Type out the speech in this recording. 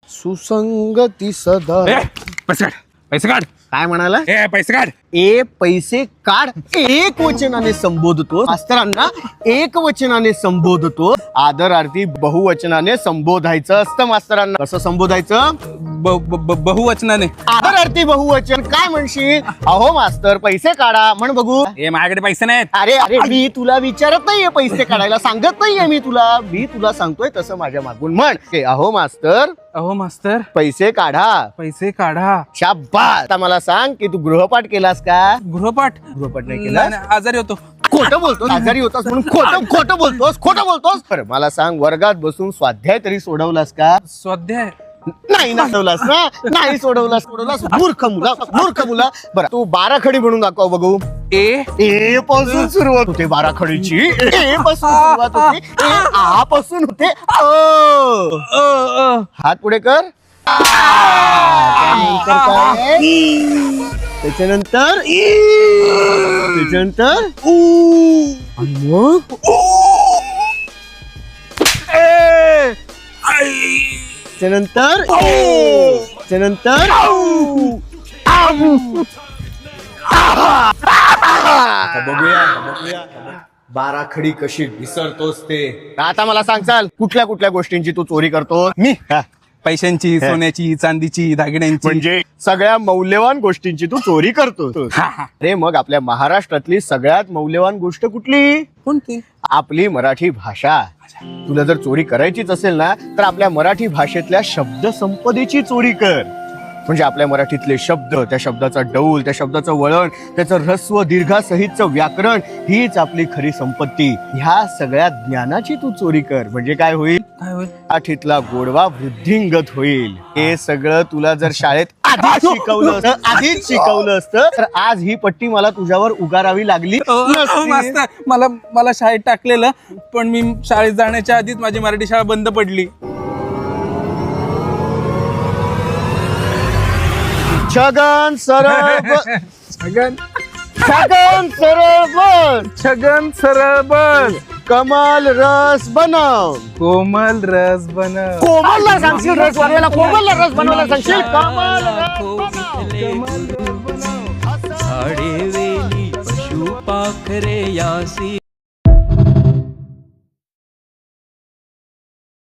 सुसंगती सदा. पैसे काढ. काय म्हणाला? पैसे काढ. पैसे काढ. एक वचनाने संबोधतो मास्तरांना, एक वचनाने संबोधतो. आदरार्थी बहुवचनाने संबोधायचं असतं मास्तरांना. कसं संबोधायचं? बहुवचनाने. आदरार्थी बहुवचन. काय म्हणशील? अहो मास्तर पैसे काढा म्हण बघू. माझ्याकडे पैसे नाहीत. अरे अरे मी तुला विचारत नाहीये पैसे काढायला, सांगत नाहीये मी तुला सांगतोय तसं माझ्या मागून म्हण. अहो मास्तर, अहो मास्तर पैसे काढा. पैसे काढा. शाबास. आता मला सांग की तू गृहपाठ केलास का? गृहपाठ नाही केला. आजारी होतो. खोटं बोलतोस. आजारी होतास म्हणून खोटं बोलतोस. बरं मला सांग, वर्गात बसून स्वाध्याय तरी सोडवलास का? स्वाध्याय नाही सोडवलास ना? नाही सोडवलास. मूर्ख मुला. बरं तू बाराखडी म्हणून दाखव बघू. ए पासून सुरुवात होते बाराखडीची. ए पासून सुरुवात होते. आ पासून होते. हात पुढे कर. त्याच्यानंतर मग त्यानंतर बघूया बाराखडी कशी विसरतोस ते. आता मला सांग, चाल कुठल्या कुठल्या गोष्टींची तू चोरी करतो? मी पैशांची, सोन्याची, चांदीची, दागिन्यांची, म्हणजे सगळ्या मौल्यवान गोष्टींची तू चोरी करतो. अरे मग आपल्या महाराष्ट्रातली सगळ्यात मौल्यवान गोष्ट कुठली? कोणती? आपली मराठी भाषा. तुला जर चोरी करायचीच असेल ना, तर आपल्या मराठी भाषेतल्या शब्द संपदेची चोरी कर. म्हणजे आपल्या मराठीतले शब्द, त्या शब्दाचा डौल, त्या शब्दाचं वळण, त्याचं ऱ्हस्व दीर्घासहितचं व्याकरण, हीच आपली खरी संपत्ती. ह्या सगळ्या ज्ञानाची तू चोरी कर. म्हणजे काय होईल? मराठीतला गोडवा वृद्धिंगत होईल. हे सगळं तुला जर शाळेत आधीच शिकवलं असतं तर आज ही पट्टी मला तुझ्यावर उगारावी लागली नसती. मला शाळेत टाकलेलं, पण मी शाळेत जाण्याच्या आधीच माझी मराठी शाळा बंद पडली. छगन सरळ बस. कमल रस बनव. कोमल रस बनव. कोमलला सांगशील रस बनवायला? कोमलला रस बनवायला सांगशील? कमल रस बनव. झाडे वेली पशु पाखरे यासी